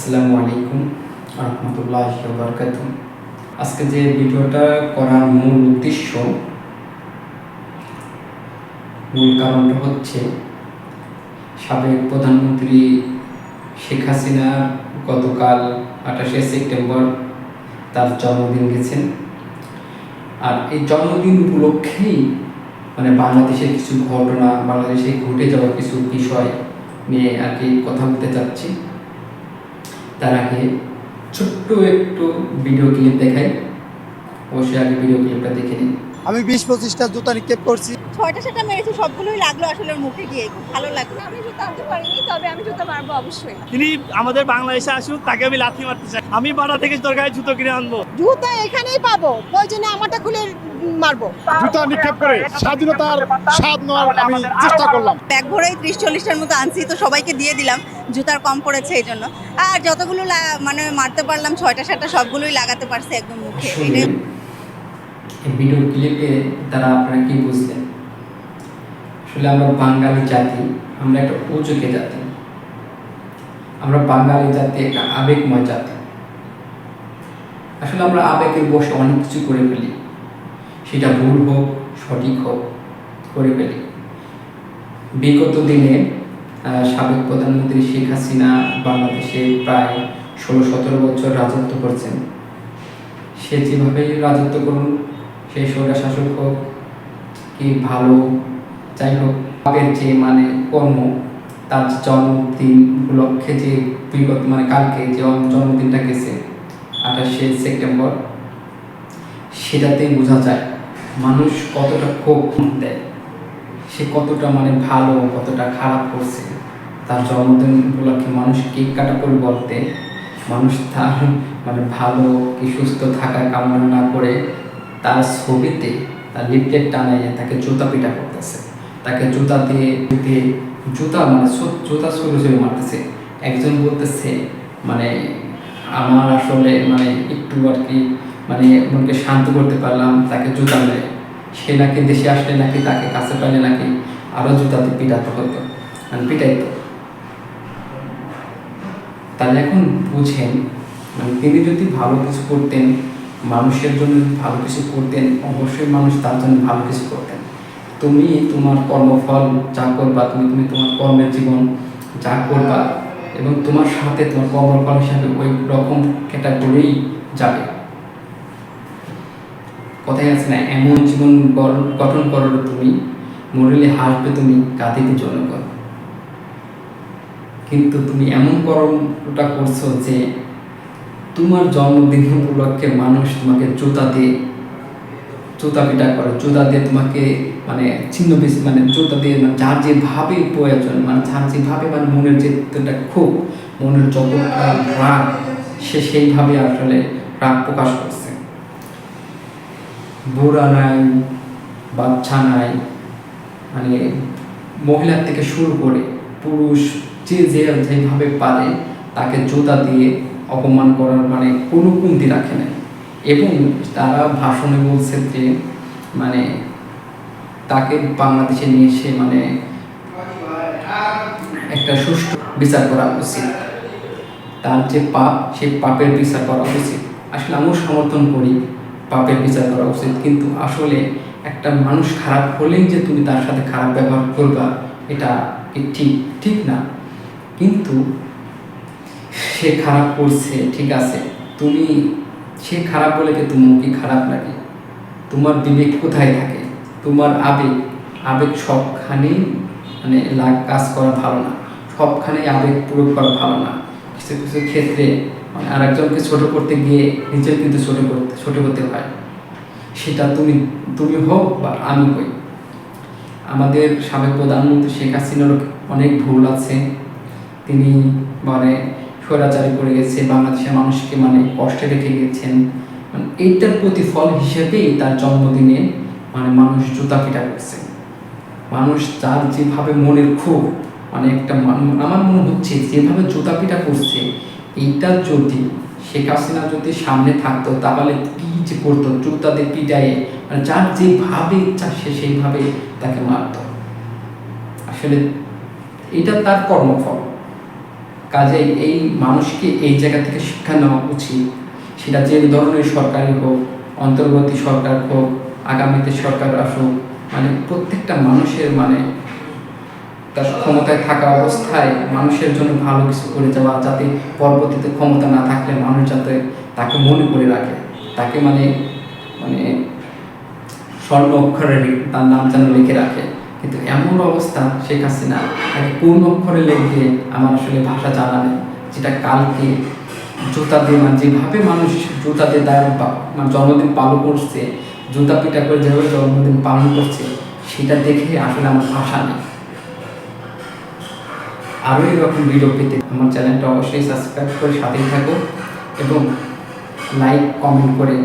আসসালামু আলাইকুম রহমতুল্লাহি ওয়া বারাকাতুহু। আজকে যে ভিডিওটা করার মূল কারণটা হচ্ছে সাবেক প্রধানমন্ত্রী শেখ হাসিনা গতকাল 28শে সেপ্টেম্বর তার জন্মদিন গেছেন। আর এই জন্মদিন উপলক্ষেই বাংলাদেশের কিছু ঘটনা, বাংলাদেশে ঘটে যাওয়া কিছু বিষয় নিয়ে আর কি কথা বলতে চাচ্ছি। তার আগে ছোট্ট একটু ভিডিও ক্লিপ দেখাই, অবশ্যই আগে ভিডিও ক্লিপটা দেখে নিন। আমি 20-25টা জুতা নিক্ষেপ করছি, 6টা মেরেছি, সবগুলোই লাগলো আসলে ওর মুখে গিয়ে, খুব ভালো লাগলো। আমি জুতা আনতে পারিনি, তবে আমি জুতা মারবো অবশ্যই। তিনি আমাদের বাংলাদেশে আসুক, তাকে আমি লাথি মারতে চাই। আমি বাড়া থেকে তোর গায়ে জুতো কিনে আনবো। জুতা এখানেই পাবো, প্রয়োজনে আমারটা খুলে মারবো। জুতা নিক্ষেপ করে স্বাধীনতার স্বাদ নেওয়ার আমি চেষ্টা করলাম। ব্যাগ ভরেই 30-40টার মতো আনছি, তো সবাইকে দিয়ে দিলাম। জুতার কম পড়েছে এই জন্য। আর যতগুলো মারতে পারলাম, 6টা সবগুলোই লাগাতে পারছে একদম মুখে। শুনলেন এই ভিডিও ক্লিপে দ্বারা আপনারা কি বুঝলেন? আসলে আমরা বাঙালি জাতি, আমরা একটা উজুকে জাতি, আমরা বাঙালি জাতি একটা আবেগময় জাতি। আসলে আমরা আবেগের বশে অনেক কিছু করে ফেলি, সেটা ভুল হোক সঠিক হোক করে ফেলি। বিগত দিনে সাবেক প্রধানমন্ত্রী শেখ হাসিনা বাংলাদেশে প্রায় 16-17 বছর রাজত্ব করছেন। সে যেভাবেই রাজত্ব করুন, সে স্বৈরা শাসক হোক কি ভালো, যাই হোক, পাপের যে কর্ম, তার জন্মদিন উপলক্ষে যে বিগত কালকে যে জন্মদিনটা গেছে 28শে সেপ্টেম্বর, সেটাতেই বোঝা যায় মানুষ কতটা ক্ষোভ দেয়, সে কতটা ভালো কতটা খারাপ করছে। তার জন্মদিন উপলক্ষে মানুষ কেক কাটা পরিবর্তে মানুষ তার ভালো কি সুস্থ থাকার কামনা না করে তার ছবিতে তার লিফলেট টানাইয়ে তাকে জুতা পিটা করতেছে, তাকে জুতা দিয়ে জুতা জুতা ছুড়ে মারতেছে। একজন বলতেছে আমার আসলে একটু আর কি মনকে শান্ত করতে পারলাম তাকে জুতা মেরে। সে নাকি দেশে আসলে নাকি তাকে কাছে পাইলে নাকি আরো জুতাতে পিটাতে হতো, পিটাইতো। তাহলে এখন বুঝেন, তিনি যদি ভালো কিছু করতেন, মানুষের জন্য ভালো কিছু করতেন, অবশ্যই মানুষ তার জন্য ভালো কিছু করতেন। তুমি তোমার কর্মফল যা করবা, তুমি তোমার কর্মের জীবন যা করবা, এবং তোমার সাথে তোমার কর্মফল হিসাবে ওই রকম ক্যাটাগরিই যাবে। কথাই আছে না, এমন জীবন গঠন করো তুমি, মরিলে হাসবে তুমি, কাঁদিবে জনগণ। কিন্তু তুমি এমন কর্মটা করছো যে তোমার জন্মদিন উপলক্ষে মানুষ তোমাকে জুতা পিটা করে, জুতা দিয়ে তোমাকে ছিন্ন বিচ্ছিন্ন জুতা দিয়ে যার যেভাবে প্রয়োজন, যার যেভাবে মনের যেটা খুব, মনের যতটা রাগ, সে সেইভাবে আসলে রাগ প্রকাশ করছে। বুড়া নাই, বাচ্চা নাই, মহিলার থেকে শুরু করে পুরুষ যেভাবে পারে তাকে জুতা দিয়ে অপমান করার কোনো কমতি রাখে নাই। এবং তারা ভাষণে বলছে যে তাকে বাংলাদেশে নিয়ে এসে একটা সুষ্ঠু বিচার করা উচিত, তার যে পাপ সেই পাপের বিচার করা উচিত। আসলে আমিও সমর্থন করি পাপের বিচার করা উচিত, কিন্তু আসলে একটা মানুষ খারাপ হলেই যে তুমি তার সাথে খারাপ ব্যবহার করবা, এটা ঠিক না। কিন্তু সে খারাপ করছে, ঠিক আছে, সে খারাপ বলে কি তুমি কি খারাপ লাগে? তোমার বিবেক কোথায় থাকে? তোমার আবেগ সবখানেই কাজ করা ভালো না, সবখানেই আবেগ প্রয়োগ করা ভালো না। কিছু কিছু ক্ষেত্রে আরেকজনকে ছোট করতে গিয়ে নিজের কিন্তু ছোট হতে হয়। সেটা তুমি হোক বা আমি হই। আমাদের সাবেক প্রধানমন্ত্রী শেখ হাসিনার অনেক ভুল আছে। তিনি স্বৈরাচারী করে গেছে, বাংলাদেশের মানুষকে কষ্টে রেখে গেছেন। এইটার প্রতিফল হিসেবেই তার জন্মদিনে মানুষ জুতা পিটা করছে। মানুষ তার যেভাবে মনের ক্ষোভ, আমার মনে হচ্ছে যেভাবে জুতা পিটা করছে, এইটা যদি শেখ হাসিনা যদি সামনে থাকতো তাহলে কি যে করতো, জুতা দিয়ে পিটায়ে যার যেভাবে ইচ্ছা সে সেইভাবে তাকে মারত। আসলে এটা তার কর্মফল। কাজেই এই মানুষকে এই জায়গা থেকে শিক্ষা নেওয়া উচিত, সেটা যে ধরনের সরকারি হোক, অন্তর্বর্তী সরকার হোক, আগামীতে সরকার আসুক, মানে প্রত্যেকটা মানুষের মানে তার ক্ষমতায় থাকা অবস্থায় মানুষের জন্য ভালো কিছু করে যাওয়া, যাতে পরবর্তীতে ক্ষমতা না থাকলে মানুষ যাতে তাকে মনে করে রাখে, তাকে মানে মানে স্বর্ণ অক্ষরে তার নাম যেন লিখে রাখে। কিন্তু এমন অবস্থা শেখ হাসিনা তাকে কোন অক্ষরে লিখবে আমার আসলে ভাষা জানা নেই, যেটা কালকে জুতা দিয়ে মানে যেভাবে মানুষ জুতা দিয়ে তার মানে জন্মদিন পালন করছে, জুতা পিটা করে যেভাবে জন্মদিন পালন করছে, সেটা দেখে আসলে আমার ভাষা নেই। আরও এরকম ভিডিও পেতে আমার চ্যানেলটা অবশ্যই সাবস্ক্রাইব করে সাথেই থাকো এবং লাইক কমেন্ট করে